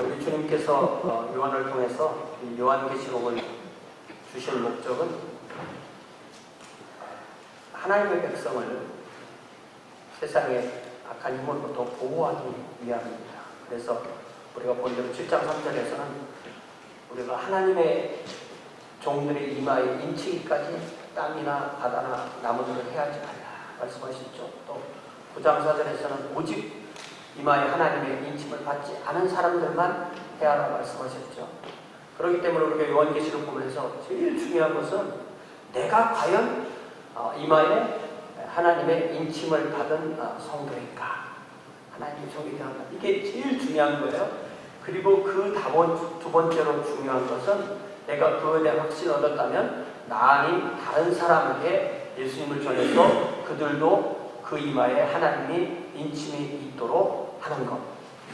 우리 주님께서 요한을 통해서 이 요한계시록을 주신 목적은 하나님의 백성을 세상의 악한 힘으로부터 보호하기 위함입니다. 그래서 우리가 본 대로 7장 3절에서는 우리가 하나님의 종들의 이마에 인치기까지 땅이나 바다나 나무들을 해하지 말라 말씀하셨죠. 또 9장 4절에서는 오직 이마에 하나님의 인침을 받지 않은 사람들만 해하라 말씀하셨죠. 그렇기 때문에 우리가 요한계시록 보면서 제일 중요한 것은 내가 과연 이마에 하나님의 인침을 받은 성도인가, 하나님의 종이가 한가, 이게 제일 중요한 거예요. 그리고 그 두 번째로 중요한 것은 내가 그거에 대한 확신을 얻었다면 나 아닌 다른 사람에게 예수님을 전해서 그들도 그 이마에 하나님이 인침이 있도록 하는 것.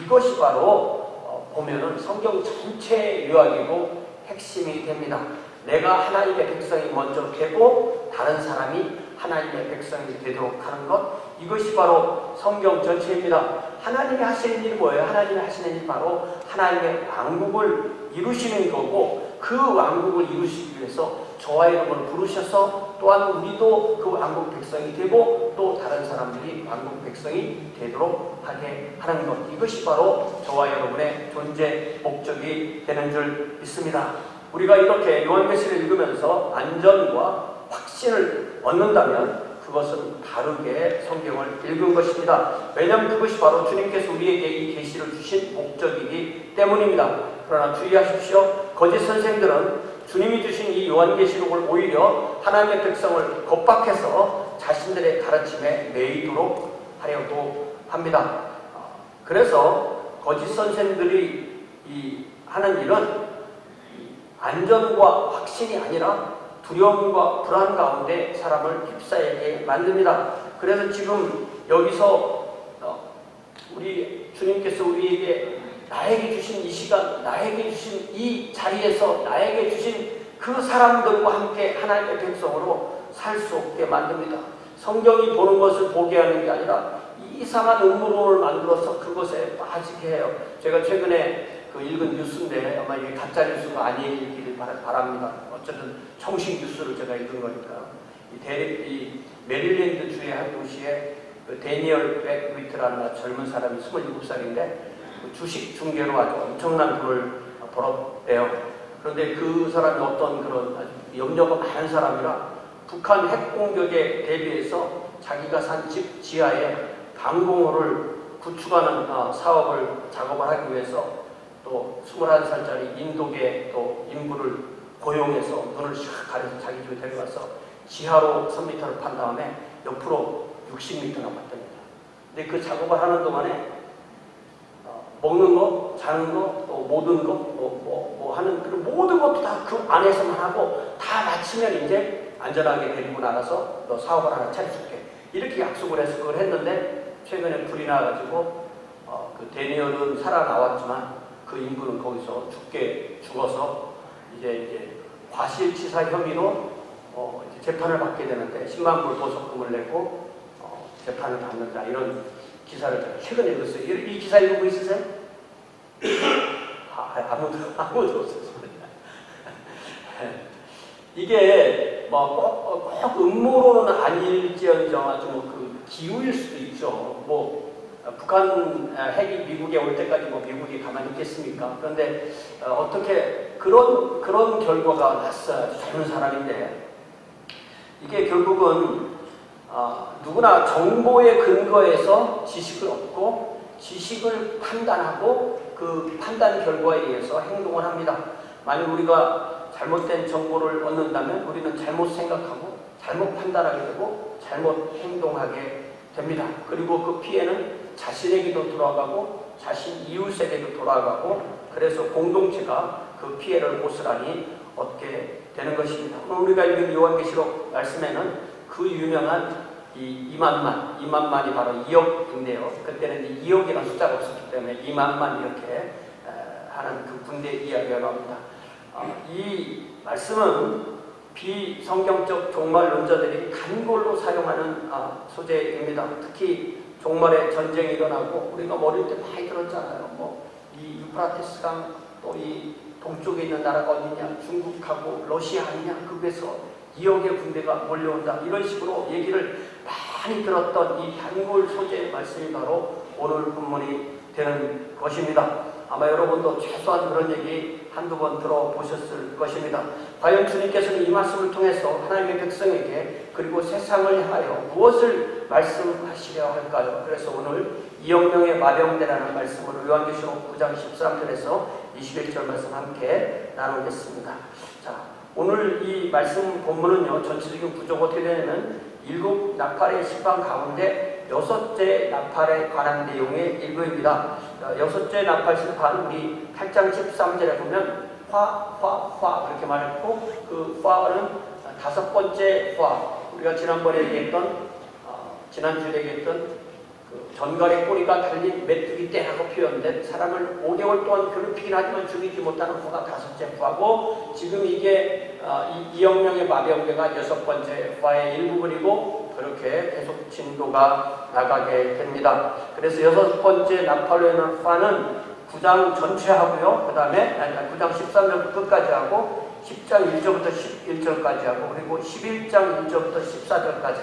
이것이 바로 보면은 성경 전체의 요약이고 핵심이 됩니다. 내가 하나님의 백성이 먼저 되고 다른 사람이 하나님의 백성이 되도록 하는 것. 이것이 바로 성경 전체입니다. 하나님이 하시는 일이 뭐예요? 하나님이 하시는 일이 바로 하나님의 왕국을 이루시는 거고, 그 왕국을 이루시기 위해서 저와 여러분을 부르셔서 또한 우리도 그 왕국 백성이 되고 또 다른 사람들이 왕국 백성이 되도록 하게 하는 것. 이것이 바로 저와 여러분의 존재 목적이 되는 줄 믿습니다. 우리가 이렇게 요한계시를 읽으면서 안전과 확신을 얻는다면 그것은 바르게 성경을 읽은 것입니다. 왜냐하면 그것이 바로 주님께서 우리에게 이 계시를 주신 목적이기 때문입니다. 그러나 주의하십시오. 거짓 선생들은 주님이 주신 이 요한계시록을 오히려 하나님의 백성을 겁박해서 자신들의 가르침에 매이도록 하려고 합니다. 그래서 거짓 선생들이 하는 일은 안전과 확신이 아니라 두려움과 불안 가운데 사람을 휩싸이게 만듭니다. 그래서 지금 여기서 우리 주님께서 우리에게 나에게 주신 이 시간, 나에게 주신 이 자리에서 나에게 주신 그 사람들과 함께 하나님의 백성으로 살 수 없게 만듭니다. 성경이 보는 것을 보게 하는 게 아니라 이상한 음모론을 만들어서 그것에 빠지게 해요. 제가 최근에 읽은 뉴스인데 아마 이게 가짜 뉴스가 아니길 바랍니다. 어쨌든 정식 뉴스를 제가 읽은 거니까. 이 메릴랜드 주의 한 도시에 데니얼 백위트라는 젊은 사람이 27살인데 주식 중개로 아주 엄청난 돈을 벌었대요. 그런데 그 사람이 어떤 그런 아주 염려가 많은 사람이라 북한 핵 공격에 대비해서 자기가 산 집 지하에 방공호를 구축하는 작업을 하기 위해서 또 21살짜리 인도계 또 인부를 고용해서 눈을 샥 가려서 자기 집에 데려가서 지하로 3m를 판 다음에 옆으로 60m나 봤답니다. 근데 그 작업을 하는 동안에 먹는 거, 자는 거, 또 모든 거, 하는 그 모든 것도 다 그 안에서만 하고 다 마치면 이제 안전하게 데리고 나가서 너 사업을 하나 차려줄게. 이렇게 약속을 해서 그걸 했는데 최근에 불이 나가지고 그 데니얼은 살아나왔지만 그 인부는 거기서 죽어서 이제 과실치사 혐의로 이제 재판을 받게 되는데 10만 불 보석금을 내고 재판을 받는다, 이런 기사를 제가 최근에 읽었어요. 이 기사 읽고 있으세요? 아무도 없었어요. 이게 꼭 음모론은 아닐지언정 아주 그 기우일 수도 있죠. 북한 핵이 미국에 올 때까지 미국이 가만히 있겠습니까? 그런데 어떻게 그런 결과가 났어요. 젊은 사람인데 이게 결국은 누구나 정보의 근거에서 지식을 얻고 지식을 판단하고 그 판단 결과에 의해서 행동을 합니다. 만약 우리가 잘못된 정보를 얻는다면 우리는 잘못 생각하고 잘못 판단하게 되고 잘못 행동하게 됩니다. 그리고 그 피해는 자신에게도 돌아가고 자신 이웃에게도 돌아가고 그래서 공동체가 그 피해를 고스란히 얻게 되는 것입니다. 오늘 우리가 읽은 요한계시록 말씀에는 그 유명한 이 2만만이 바로 2억인데요. 그때는 2억이라는 숫자가 없었기 때문에 2만만 이렇게 하는 그 군대 이야기가 나옵니다. 이 말씀은 비성경적 종말론자들이 단골로 사용하는 소재입니다. 특히 종말에 전쟁이 일어나고 우리가 어릴 때 많이 들었잖아요. 이 유프라테스강 또 이 동쪽에 있는 나라가 어디냐, 중국하고 러시아 아니냐, 그곳에서 2억의 군대가 몰려온다, 이런 식으로 얘기를 많이 들었던 이 단골 소재의 말씀이 바로 오늘 본문이 되는 것입니다. 아마 여러분도 최소한 그런 얘기 한두 번 들어보셨을 것입니다. 과연 주님께서는 이 말씀을 통해서 하나님의 백성에게 그리고 세상을 향하여 무엇을 말씀하시려 할까요? 그래서 오늘 2억 명의 마병대라는 말씀으로 요한계시록 9장 13절에서 21절 말씀 함께 나누겠습니다. 자, 오늘 이 말씀 본문은요, 전체적인 구조가 어떻게 되냐면 7 나팔의 심판 가운데 6째 나팔에 관한 내용의 일부입니다. 6째 나팔 심판, 우리 8장 13절에 보면 화 이렇게 말했고, 그 화는 5번째 화, 우리가 지난번에 얘기했던 지난주에 얘기했던 그 전갈의 꼬리가 달린 메뚜기 떼라고 표현된 사람을 5개월 동안 괴롭히긴 하지만 죽이지 못하는 화가 5째 화고, 지금 이게 2억 명의 마병대가 6번째 화의 일부분이고, 그렇게 계속 진도가 나가게 됩니다. 그래서 6번째 나팔로 있는 화는 9장 전체 하고요, 그 다음에 9장 13절부터 끝까지 하고 10장 1절부터 11절까지 하고, 그리고 11장 1절부터 14절까지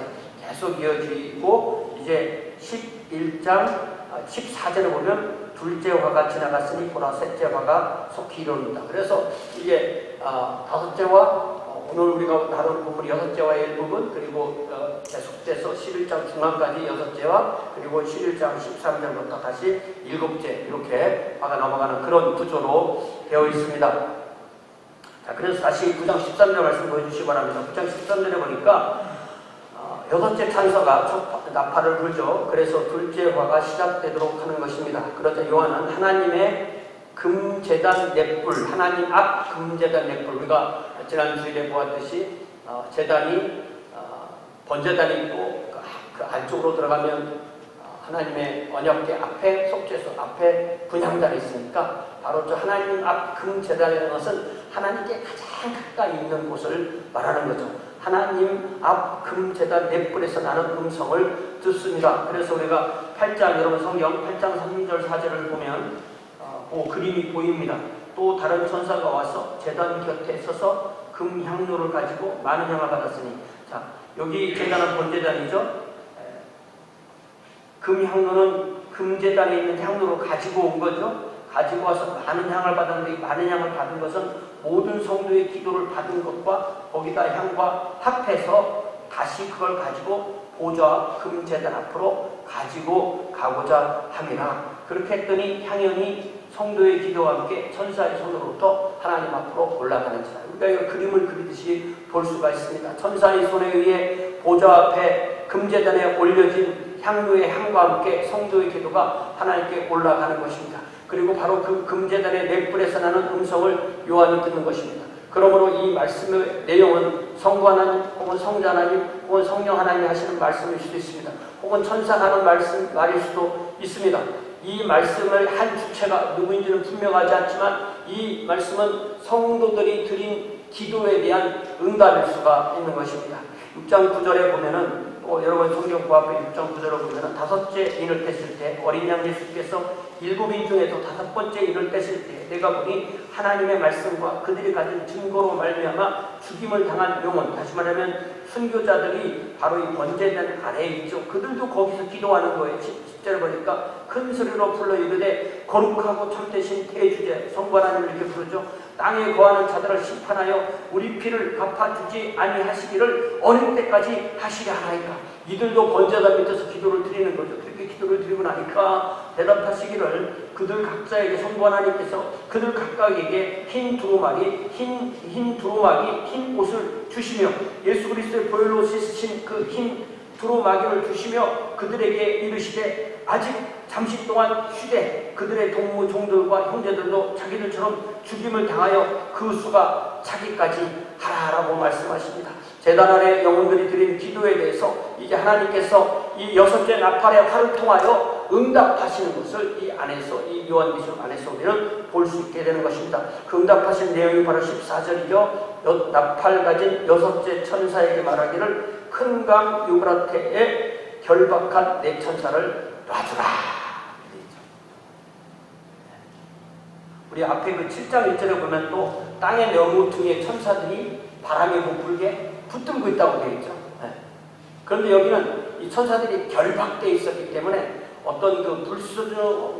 계속 이어지고, 이제 11장 14절에 보면 둘째 화가 지나갔으니 보라 셋째 화가 속히 이루어진다. 그래서 이게 5째 화, 오늘 우리가 다룬 부분 6째 화의 일부분, 그리고 계속돼서 11장 중간까지 6째 화, 그리고 11장 13절부터 다시 7째, 이렇게 화가 넘어가는 그런 구조로 되어 있습니다. 자, 그래서 다시 9장 13절 말씀 보여주시기 바랍니다. 9장 13절에 보니까 6째 찬사가 첫 나팔을 불죠. 그래서 둘째 화가 시작되도록 하는 것입니다. 그러자 요한은 하나님의 금제단 넷불, 하나님 앞 금제단 넷불, 우리가 지난 주일에 보았듯이 제단이 번제단이 있고 그 안쪽으로 들어가면 하나님의 언약궤 앞에, 속죄소 앞에 분향단이 있으니까 바로 저 하나님 앞 금제단이라는 것은 하나님께 가장 가까이 있는 곳을 말하는 거죠. 하나님 앞 금제단 넷불에서 나는 음성을 듣습니다. 그래서 우리가 8장, 여러분 성경 8장 3절 4절을 보면 그 그림이 보입니다. 또 다른 천사가 와서 제단 곁에 서서 금향로를 가지고 많은 향을 받았으니, 자, 여기 제단은 번제단이죠. 금향로는 금제단에 있는 향로를 가지고 온 거죠. 가지고 와서 많은 향을 받았는데, 이 많은 향을 받은 것은 모든 성도의 기도를 받은 것과 거기다 향과 합해서 다시 그걸 가지고 보좌 금제단 앞으로 가지고 가고자 함이라. 그렇게 했더니 향연이 성도의 기도와 함께 천사의 손으로부터 하나님 앞으로 올라가는지라. 우리가 이 그림을 그리듯이 볼 수가 있습니다. 천사의 손에 의해 보좌 앞에 금제단에 올려진 향료의 향과 함께 성도의 기도가 하나님께 올라가는 것입니다. 그리고 바로 그 금제단의 넷불에서 나는 음성을 요한이 듣는 것입니다. 그러므로 이 말씀의 내용은 성부 하나님, 혹은 성자 하나님, 혹은 성령 하나님이 하시는 말씀일 수도 있습니다. 혹은 천사가 하는 말일 수도 있습니다. 이 말씀을 한 주체가 누구인지는 분명하지 않지만 이 말씀은 성도들이 드린 기도에 대한 응답일 수가 있는 것입니다. 6장 9절에 보면은, 여러분 성경 부합에 6장 9절을 보면은 5째 인을 떼실 때 어린 양 예수께서 7인 중에서 5번째 인을 떼실 때 내가 보니 하나님의 말씀과 그들이 가진 증거로 말미암아 죽임을 당한 영혼, 다시 말하면 순교자들이 바로 이 번제단 안에 있죠. 그들도 거기서 기도하는 거예요. 10절 보니까 큰 소리로 불러 이르되 거룩하고 참되신 대주제 성부 하나님을 이렇게 부르죠. 땅에 거하는 자들을 심판하여 우리 피를 갚아주지 아니하시기를 어느 때까지 하시려 하나이까. 이들도 번제단 밑에서 기도를 드리는 거죠. 그렇게 기도를 드리고 나니까 대답하시기를 그들 각자에게 성부 하나님께서 그들 각각에게 흰 두루마기, 흰 옷을 주시며 예수 그리스도의 보혈로 씻으신 그 흰 두루마기를 주시며 그들에게 이르시되 아직 잠시 동안 쉬되 그들의 동무 종들과 형제들도 자기들처럼 죽임을 당하여 그 수가 차기까지 하라라고 말씀하십니다. 제단 아래 영혼들이 드린 기도에 대해서 이제 하나님께서 이 6째 나팔의 화를 통하여 응답하시는 것을 이 안에서, 이 요한계시록 안에서 우리는 볼 수 있게 되는 것입니다. 그 응답하신 내용이 바로 14절이죠. 나팔 가진 6째 천사에게 말하기를 큰 강 유브라테에 결박한 내 천사를 놔주라. 우리 앞에 그 7장 1절에 보면 또 땅의 너무퉁이에 천사들이 바람에 못 불게 붙들고 있다고 되어 있죠. 네. 그런데 여기는 이 천사들이 결박되어 있었기 때문에 어떤 그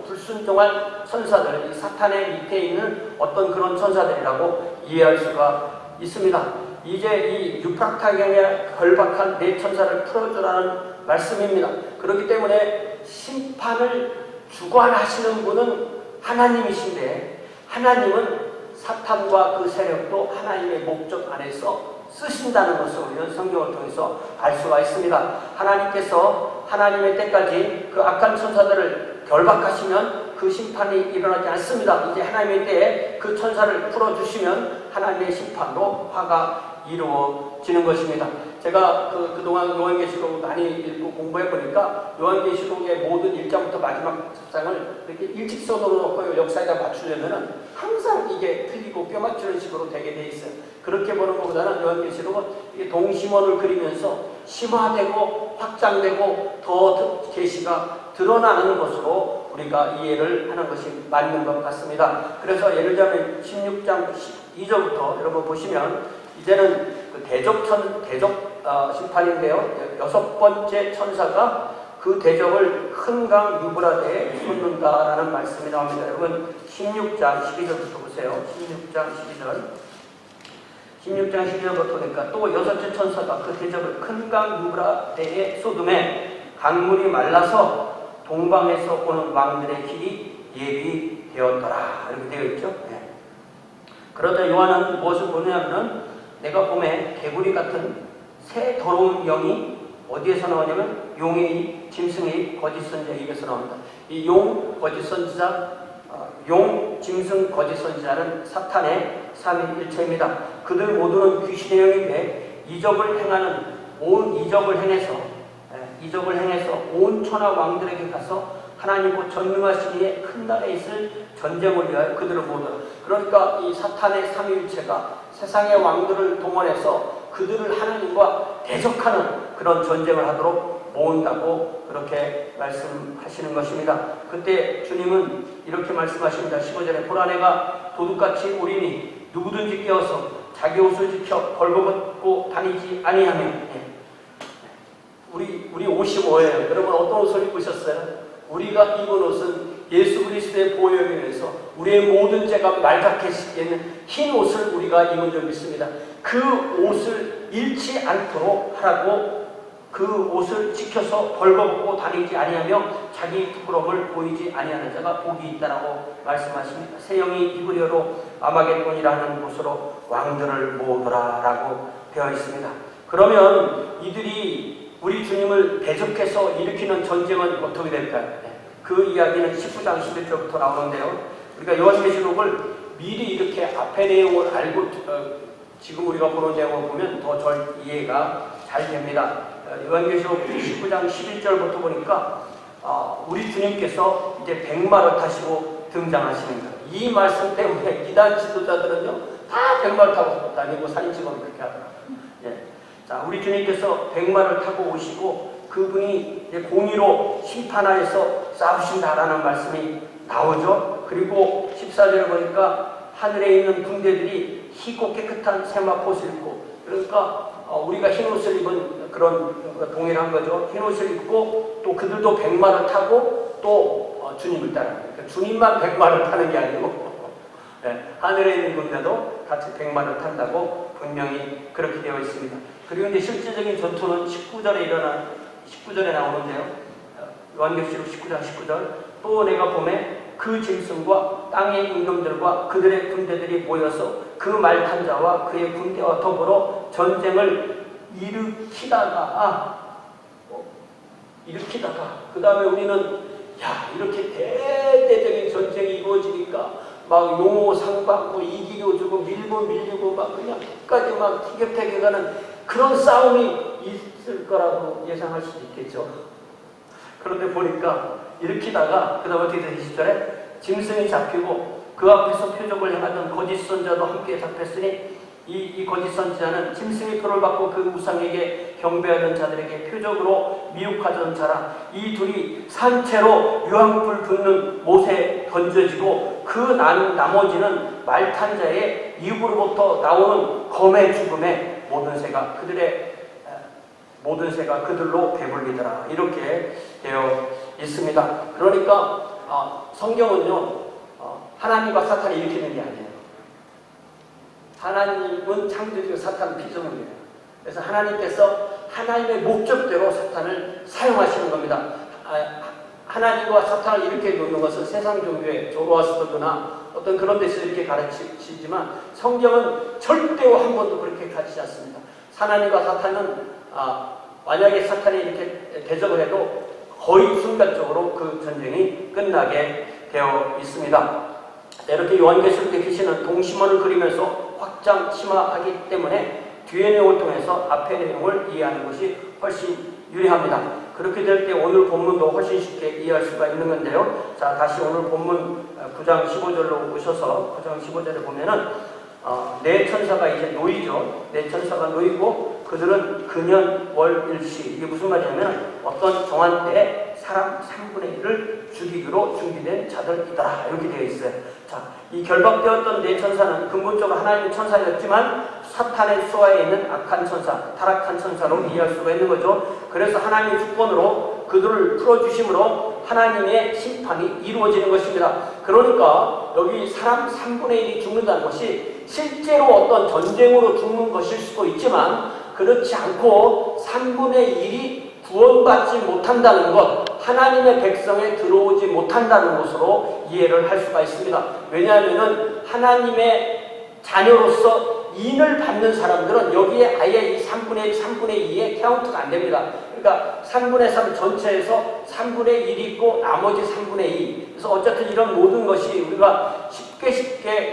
불순종한 천사들, 이 사탄의 밑에 있는 어떤 그런 천사들이라고 이해할 수가 있습니다. 이제 이 유프라타강에 결박한 네 천사를 풀어주라는 말씀입니다. 그렇기 때문에 심판을 주관하시는 분은 하나님이신데, 하나님은 사탄과 그 세력도 하나님의 목적 안에서 쓰신다는 것을 우리는 성경을 통해서 알 수가 있습니다. 하나님께서 하나님의 때까지 그 악한 천사들을 결박하시면 그 심판이 일어나지 않습니다. 이제 하나님의 때에 그 천사를 풀어주시면 하나님의 심판으로 화가 이루어지는 것입니다. 제가 그동안 요한계시록을 많이 읽고 공부해 보니까 요한계시록의 모든 1장부터 마지막 장을 이렇게 일직선으로 놓고 역사에다 맞추려면 항상 이게 틀리고 껴맞추는 식으로 되게 돼 있어요. 그렇게 보는 것보다는 요한계시록은 이게 동심원을 그리면서 심화되고 확장되고 더 계시가 드러나는 것으로 우리가 이해를 하는 것이 맞는 것 같습니다. 그래서 예를 들면 16장 12절부터 여러분 보시면 이제는 그 대적 심판인데요. 6번째 천사가 그 대적을 큰 강 유브라데에 쏟는다라는 말씀이 나옵니다. 여러분 16장 12절부터 보세요. 16장 12절부터 보니까 또 6째 천사가 그 대적을 큰 강 유브라데에 쏟음에 강물이 말라서 동방에서 오는 왕들의 길이 예비되었더라. 이렇게 되어 있죠. 네. 그러자 요한은 무엇을 보냐면 내가 봄에 개구리 같은 새 더러운 영이 어디에서 나오냐면 용의 짐승의 거짓 선지자 입에서 나온다. 이 용, 거짓 선지자, 용, 짐승, 거짓 선지자는 사탄의 삼위일체입니다. 그들 모두는 귀신의 영인데 이적을 행해서 온 천하 왕들에게 가서 하나님 곧 전능하신 이의 큰 날에 있을 전쟁을 위하여 그들을 모으더라. 그러니까 이 사탄의 삼위일체가 세상의 왕들을 동원해서 그들을 하나님과 대적하는 그런 전쟁을 하도록 모은다고 그렇게 말씀하시는 것입니다. 그때 주님은 이렇게 말씀하십니다. 15절에 보라 내가 도둑같이 오리니 누구든지 깨어서 자기 옷을 지켜 벌거벗고 다니지 아니하며. 우리 옷이 뭐예요? 여러분 어떤 옷을 입고 있었어요? 우리가 입은 옷은 예수 그리스도의 보혈에 의해서 우리의 모든 죄가 말갛게 씻기는 흰 옷을 우리가 입은 줄 믿습니다. 그 옷을 잃지 않도록 하라고 그 옷을 지켜서 벌거벗고 다니지 아니하며 자기 부끄러움을 보이지 아니하는 자가 복이 있다라고 말씀하십니다. 새 영이 히브리어로 아마겟돈이라는 곳으로 왕들을 모으더라라고 되어 있습니다. 그러면 이들이 우리 주님을 대적해서 일으키는 전쟁은 어떻게 될까요? 그 이야기는 19장 11절부터 나오는데요. 우리가 요한계시록을 미리 이렇게 앞의 내용을 알고 지금 우리가 보는 내용을 보면 더 절 이해가 잘 됩니다. 요한계시록 19장 11절부터 보니까 우리 주님께서 이제 백마를 타시고 등장하시는 거예요. 이 말씀 때문에 이단 지도자들은요 다 백마를 타고 다니고 사진 찍으면 그렇게 하더라고요. 예. 자, 우리 주님께서 백마를 타고 오시고 그분이 공의로 심판하여서 싸우신다라는 말씀이 나오죠. 그리고 14절에 보니까 하늘에 있는 군대들이 희고 깨끗한 세마포옷을 입고, 그러니까 우리가 흰옷을 입은 그런 동일한 거죠. 흰옷을 입고 또 그들도 백마를 타고 또 주님을 따릅니다. 그러니까 주님만 백마를 타는 게 아니고 네, 하늘에 있는 군대도 같이 백마를 탄다고 분명히 그렇게 되어 있습니다. 그리고 이제 실제적인 전투는 19절에 나오는데요. 요한계시록 19장 19절 또 내가 봄에 그 짐승과 땅의 임금들과 그들의 군대들이 모여서 그 말 탄 자와 그의 군대와 더불어 전쟁을 일으키다가 그 다음에 우리는 이렇게 대대적인 전쟁이 이루어지니까 막 용호 상박 이기고 주고 밀리고 막 그냥 끝까지 막 티격태격 하는 그런 싸움이 있을 거라고 예상할 수도 있겠죠. 그런데 보니까 일으키다가 그 다음에 어떻게 되죠? 20절에 짐승이 잡히고 그 앞에서 표적을 행하던 거짓 선자도 함께 잡혔으니 이 거짓 선지자는 짐승의 표를 받고 그 우상에게 경배하던 자들에게 표적으로 미혹하던 자라. 이 둘이 산채로 유황불 붙는 못에 던져지고 그 나머지는 말탄 자의 입으로부터 나오는 검의 죽음에 모든 새가 그들로 배불리더라. 이렇게 되어 있습니다. 그러니까 성경은요, 하나님과 사탄이 일으키는 게 아니에요. 하나님은 창조주고 사탄은 피조물이에요. 그래서 하나님께서 하나님의 목적대로 사탄을 사용하시는 겁니다. 하나님과 사탄을 이렇게 놓는 것은 세상 종교의 조로아스터나 어떤 그런 데서 이렇게 가르치지만 성경은 절대로 한 번도 그렇게 가르치지 않습니다. 하나님과 사탄은 만약에 사탄이 이렇게 대적을 해도 거의 순간적으로 그 전쟁이 끝나게 되어 있습니다. 이렇게 요한계시록에 계시는 동심원을 그리면서 확장 심화하기 때문에 뒤의 내용을 통해서 앞의 내용을 이해하는 것이 훨씬 유리합니다. 그렇게 될 때 오늘 본문도 훨씬 쉽게 이해할 수가 있는 건데요. 자, 다시 오늘 본문 9장 15절로 오셔서 9장 15절에 보면은 네 천사가 이제 놓이죠. 네 천사가 놓이고 그들은 근연 월일시, 이게 무슨 말이냐면 어떤 정한 때에 사람 3분의 1을 죽이기로 준비된 자들이더라, 이렇게 되어 있어요. 자, 이 결박되었던 네 천사는 근본적으로 하나님의 천사였지만 사탄의 수하에 있는 악한 천사, 타락한 천사로 이해할 수가 있는 거죠. 그래서 하나님의 주권으로 그들을 풀어주심으로 하나님의 심판이 이루어지는 것입니다. 그러니까 여기 사람 3분의 1이 죽는다는 것이 실제로 어떤 전쟁으로 죽는 것일 수도 있지만 그렇지 않고 3분의 1이 구원받지 못한다는 것, 하나님의 백성에 들어오지 못한다는 것으로 이해를 할 수가 있습니다. 왜냐하면 하나님의 자녀로서 인을 받는 사람들은 여기에 아예 이 3분의 2에 카운트가 안 됩니다. 그러니까 3분의 3 전체에서 3분의 1이 있고 나머지 3분의 2. 그래서 어쨌든 이런 모든 것이 우리가 쉽게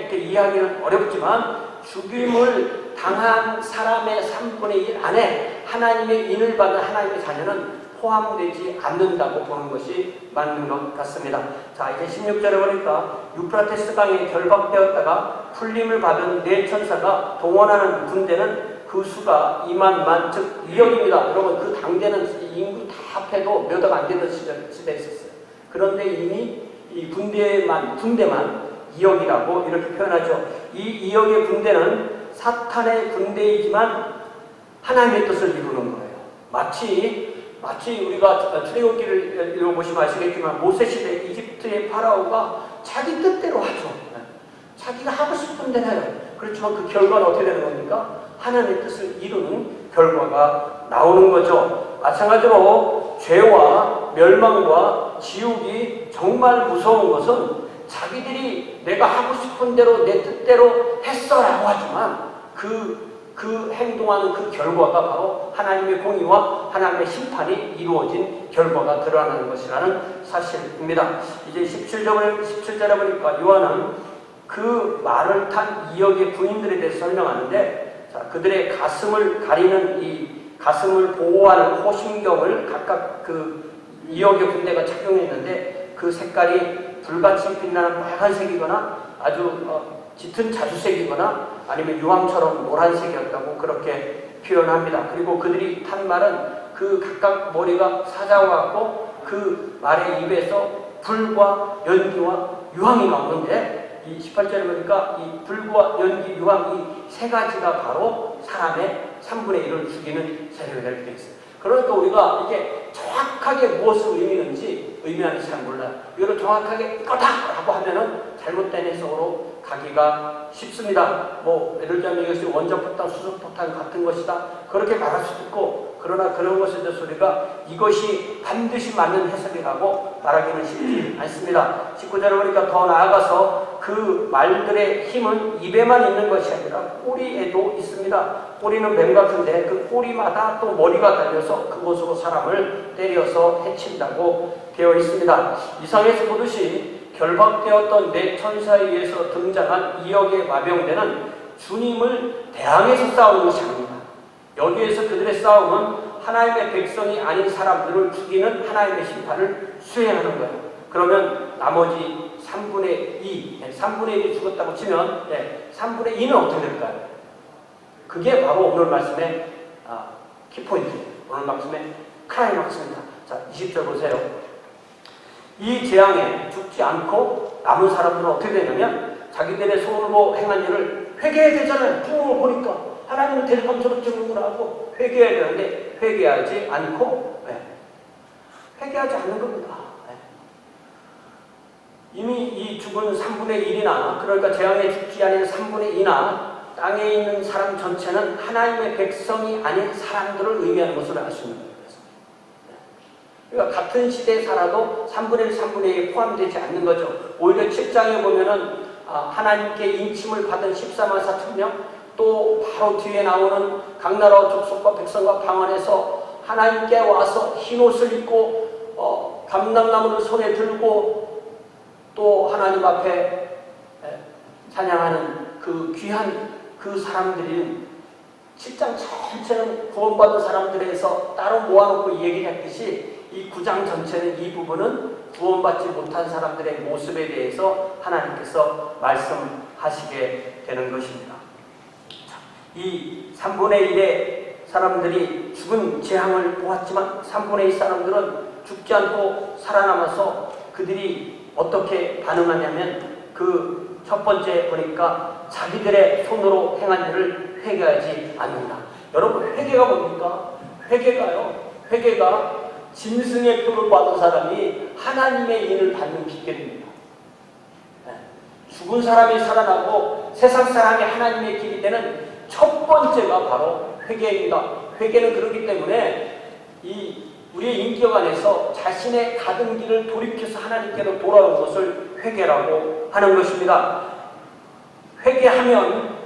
이렇게 이해하기는 어렵지만 죽임을 당한 사람의 3분의 1 안에 하나님의 인을 받은 하나님의 자녀는 포함되지 않는다고 보는 것이 맞는 것 같습니다. 자, 이제 16절에 보니까 유프라테스 강에 결박되었다가 풀림을 받은 네 천사가 동원하는 군대는 그 수가 2만만, 즉 2억입니다. 여러분, 그 당대는 인구 다 합해도 몇 억 안 되는 시대에 있었어요. 그런데 이미 이 군대만 2억이라고 이렇게 표현하죠. 이 2억의 군대는 사탄의 군대이지만 하나님의 뜻을 이루는 거예요. 마치 우리가 출애굽기를 읽어보시면 아시겠지만 모세 시대 이집트의 파라오가 자기 뜻대로 하죠. 자기가 하고 싶은 대로 해요. 그렇지만 그 결과는 어떻게 되는 겁니까? 하나님의 뜻을 이루는 결과가 나오는 거죠. 마찬가지로 죄와 멸망과 지옥이 정말 무서운 것은 자기들이 내가 하고 싶은 대로 내 뜻대로 했어라고 하지만 그 행동하는 그 결과가 바로 하나님의 공의와 하나님의 심판이 이루어진 결과가 드러나는 것이라는 사실입니다. 이제 17절에 보니까 요한은 그 말을 탄 2억의 군인들에 대해서 설명하는데, 자, 그들의 가슴을 가리는 이 가슴을 보호하는 호심경을 각각 그 2억의 군대가 착용했는데 그 색깔이 불같이 빛나는 빨간색이거나 아주 짙은 자주색이거나 아니면 유황처럼 노란색이었다고 그렇게 표현합니다. 그리고 그들이 탄 말은 그 각각 머리가 사자와같고 그 말의 입에서 불과 연기와 유황이 나오는데 이 18절에 보니까 이 불과 연기, 유황 이 세 가지가 바로 사람의 3분의 1을 죽이는 세력이 될 때 있어요. 그러니까 우리가 이게 정확하게 무엇을 의미하는지 잘 몰라요. 이거를 정확하게 이거다라고 하면은 잘못된 해석으로 가기가 쉽습니다. 뭐 예를 들면 이것이 원자폭탄, 수소폭탄 같은 것이다 그렇게 말할 수도 있고, 그러나 그런 것에 대해서 우리가 이것이 반드시 맞는 해석이라고 말하기는 쉽지 않습니다. 19절에 보니까 더 나아가서 그 말들의 힘은 입에만 있는 것이 아니라 꼬리에도 있습니다. 꼬리는 뱀 같은데 그 꼬리마다 또 머리가 달려서 그곳으로 사람을 때려서 해친다고 되어 있습니다. 이상에서 보듯이 결박되었던 네 천사에 의해서 등장한 2억의 마병대는 주님을 대항해서 싸우는 것이 아닙니다. 여기에서 그들의 싸움은 하나님의 백성이 아닌 사람들을 죽이는 하나님의 심판을 수행하는 거예요. 그러면 나머지 3분의 1이 죽었다고 치면 3분의 2는 어떻게 될까요? 그게 바로 오늘 말씀의 키포인트예요. 오늘 말씀의 클라이막스입니다. 자, 20절 보세요. 이 재앙에 죽지 않고 남은 사람들은 어떻게 되냐면 자기들의 손으로 행한 일을 회개해야 되잖아요. 쭉 보니까 하나님은 대리감처럼 적용을 하고 회개해야 되는데 회개하지 않고 회개하지 않는 겁니다. 이미 이 죽은 3분의 1이나 그러니까 재앙에 죽지 않은 3분의 2나 땅에 있는 사람 전체는 하나님의 백성이 아닌 사람들을 의미하는 것으로 알 수 있는 거예요. 그러니까 같은 시대에 살아도 3분의 1, 3분의 1에 포함되지 않는 거죠. 오히려 7장에 보면은 하나님께 인침을 받은 14만 4천 명, 또 바로 뒤에 나오는 각 나라 족속과 백성과 방언에서 하나님께 와서 흰옷을 입고 감람나무를 손에 들고 또 하나님 앞에 찬양하는 그 귀한 그 사람들이 7장 전체는 구원받은 사람들에서 따로 모아놓고 얘기했듯이 이 9장 전체는 이 부분은 구원받지 못한 사람들의 모습에 대해서 하나님께서 말씀하시게 되는 것입니다. 이 3분의 1의 사람들이 죽은 재앙을 보았지만 3분의 1 사람들은 죽지 않고 살아남아서 그들이 어떻게 반응하냐면 그 첫 번째 보니까 자기들의 손으로 행한 일을 회개하지 않는다. 여러분 회개가 뭡니까? 회개가 짐승의 표를 받은 사람이 하나님의 인을 받는 빗길입니다. 죽은 사람이 살아나고 세상 사람이 하나님의 길이 되는 첫 번째가 바로 회개입니다. 회개는 그렇기 때문에 우리의 인격 안에서 자신의 가던 길을 돌이켜서 하나님께로 돌아온 것을 회개라고 하는 것입니다. 회개하면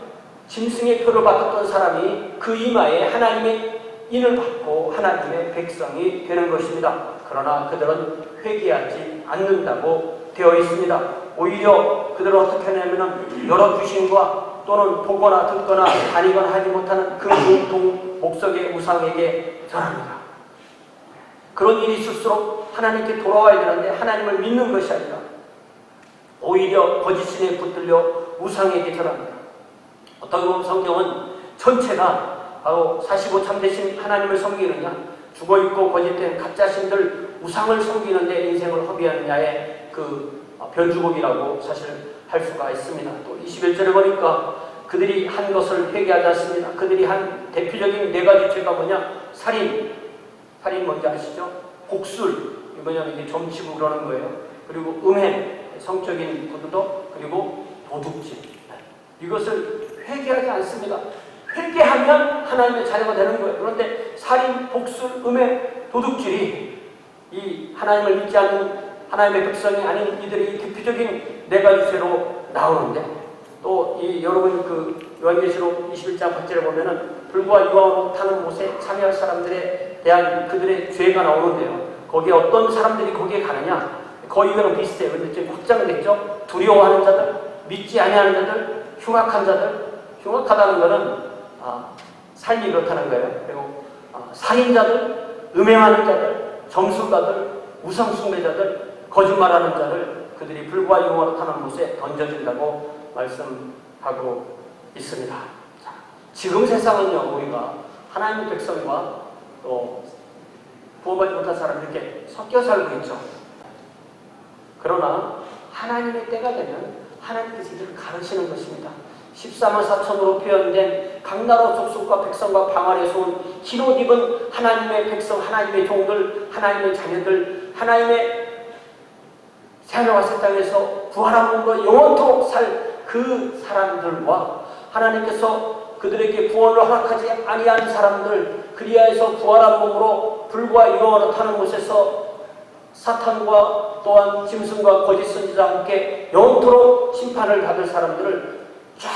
짐승의 표를 받았던 사람이 그 이마에 하나님의 인을 받고 하나님의 백성이 되는 것입니다. 그러나 그들은 회개하지 않는다고 되어 있습니다. 오히려 그들은 어떻게 하냐면 여러 귀신과 또는 보거나 듣거나 다니거나 하지 못하는 그 공통 목석의 우상에게 절합니다. 그런 일이 있을수록 하나님께 돌아와야 되는데 하나님을 믿는 것이 아니라 오히려 거짓신에 붙들려 우상에게 절합니다. 어떻게 보면 성경은 전체가 바로 45 참되신 하나님을 섬기느냐, 죽어있고 거짓된 가짜신들 우상을 섬기는 데 인생을 허비하느냐의 그 변주곡이라고 사실 할 수가 있습니다. 또 21절에 보니까 그들이 한 것을 회개하지 않습니다. 그들이 한 대표적인 네 가지 죄가 뭐냐? 살인 뭔지 아시죠? 복술, 뭐냐면 이게 점치고 그러는 거예요. 그리고 음행, 성적인 부도덕, 그리고 도둑질. 이것을 회개하지 않습니다. 회개하면 하나님의 자녀가 되는 거예요. 그런데 살인, 복술, 음행, 도둑질이 이 하나님을 믿지 않는 하나님의 백성이 아닌 이들의 대표적인 네 가지 죄로 나오는데 또 여러분 그 요한계시록 21장 8절에 보면은 불과 유황으로 타는 못에 참여할 사람들에 대한 그들의 죄가 나오는데요. 거기에 어떤 사람들이 거기에 가느냐? 거의 이거랑 비슷해요. 근데 지금 확장됐죠? 두려워하는 자들, 믿지 아니하는 자들, 흉악한 자들. 흉악하다는 것은 삶이 그렇다는 거예요. 그리고 살인자들, 음행하는 자들, 점술가들, 우상숭배자들, 거짓말하는 자들, 그들이 불과 유황으로 타는 못에 던져진다고 말씀하고 있습니다. 지금 세상은요, 우리가 하나님의 백성과 또 구원받지 못한 사람이 이렇게 섞여 살고 있죠. 그러나 하나님의 때가 되면 하나님께서 이들을 가르치는 것입니다. 14만 4천으로 표현된 각 나라 족속과 백성과 방언에서 온 흰옷 입은 하나님의 백성, 하나님의 종들, 하나님의 자녀들, 하나님의 새하늘과 새 땅에서 부활한 몸으로 영원토록 살 그 사람들과 하나님께서 그들에게 구원을 허락하지 아니한 사람들, 그리하여서 부활한 몸으로 불과 유황으로 타는 곳에서 사탄과 또한 짐승과 거짓 선지자와 함께 영원토록 심판을 받을 사람들을 쫙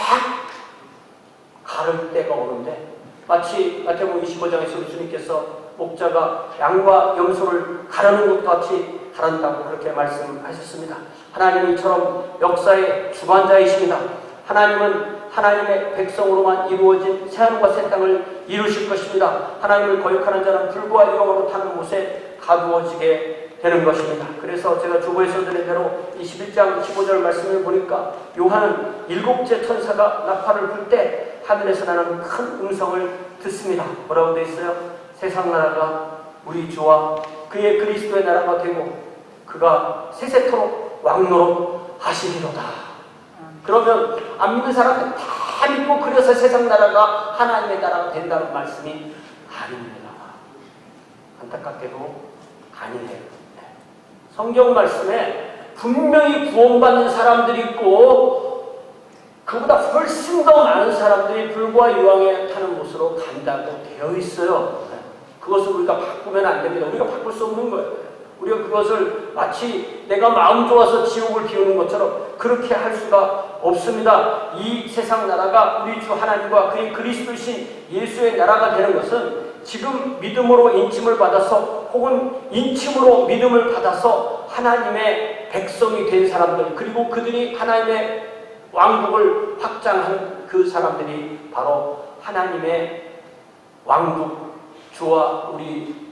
가를 때가 오는데 마치 마태복음 25장에서 예수님께서 목자가 양과 염소를 가르는 것 같이 가른다고 그렇게 말씀하셨습니다. 하나님은 이처럼 역사의 주관자이십니다. 하나님은 하나님의 백성으로만 이루어진 새하늘과 새 땅을 이루실 것입니다. 하나님을 거역하는 자는 불과 유황으로 타는 못에 가두어지게 되는 것입니다. 그래서 제가 주보에서 드린 대로 21장 15절 말씀을 보니까 요한은 7째 천사가 나팔을 불 때 하늘에서 나는 큰 음성을 듣습니다. 뭐라고 되어 있어요? 세상 나라가 우리 주와 그의 그리스도의 나라가 되고 그가 세세토록 왕노로 하시리로다. 그러면 안 믿는 사람은 다 믿고 그래서 세상 나라가 하나님의 나라가 된다는 말씀이 아닙니다. 안타깝게도 아니네요. 성경 말씀에 분명히 구원받는 사람들이 있고 그보다 훨씬 더 많은 사람들이 불과 유황에 타는 곳으로 간다고 되어 있어요. 그것을 우리가 바꾸면 안 됩니다. 우리가 바꿀 수 없는 거예요. 우리가 그것을 마치 내가 마음 좋아서 지옥을 비우는 것처럼 그렇게 할 수가 없습니다. 이 세상 나라가 우리 주 하나님과 그의 그리스도신 예수의 나라가 되는 것은 지금 믿음으로 인침을 받아서 혹은 인침으로 믿음을 받아서 하나님의 백성이 된 사람들 그리고 그들이 하나님의 왕국을 확장한 그 사람들이 바로 하나님의 왕국 주와 우리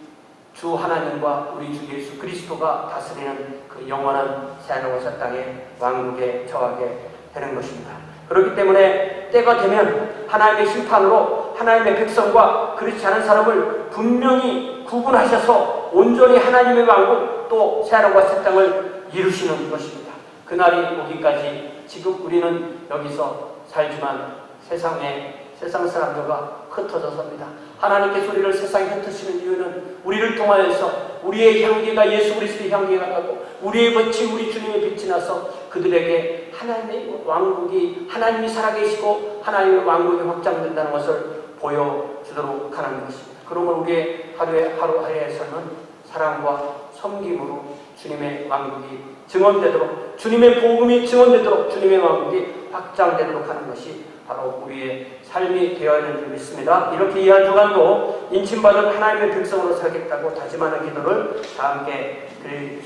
주 하나님과 우리 주 예수 그리스도가 다스리는 그 영원한 새하늘과 새 땅의 왕국에 처하게 되는 것입니다. 그렇기 때문에 때가 되면 하나님의 심판으로 하나님의 백성과 그렇지 않은 사람을 분명히 구분하셔서 온전히 하나님의 왕국 또 새하늘과 새 땅을 이루시는 것입니다. 그날이 오기까지 지금 우리는 여기서 살지만 세상 사람들과 흩어져 삽니다. 하나님께 소리를 세상에 흩으시는 이유는 우리를 통하여서 우리의 향기가 예수 그리스도의 향기가 나고 우리의 빛이 우리 주님의 빛이 나서 그들에게 하나님의 왕국이 하나님이 살아계시고 하나님의 왕국이 확장된다는 것을 보여주도록 하는 것입니다. 그러면 우리의 하루하루의 삶은 사랑과 섬김으로 주님의 왕국이 증언되도록 주님의 복음이 증언되도록 주님의 왕국이 확장되도록 하는 것이 바로 우리의 삶이 되어야 하는 줄 믿습니다. 이렇게 이 한 주간도 인침받은 하나님의 백성으로 살겠다고 다짐하는 기도를 다 함께 드릴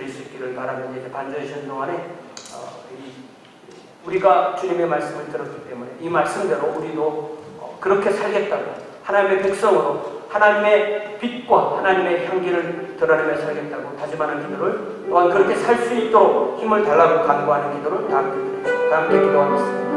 수 있기를 바라면서 이제 반주해 주시는 동안에 우리가 주님의 말씀을 들었기 때문에 이 말씀대로 우리도 그렇게 살겠다고 하나님의 백성으로 하나님의 빛과 하나님의 향기를 드러내며 살겠다고 다짐하는 기도를 또한 그렇게 살 수 있도록 힘을 달라고 간구하는 기도를 다 함께 드리겠습니다. 다 함께 기도하겠습니다.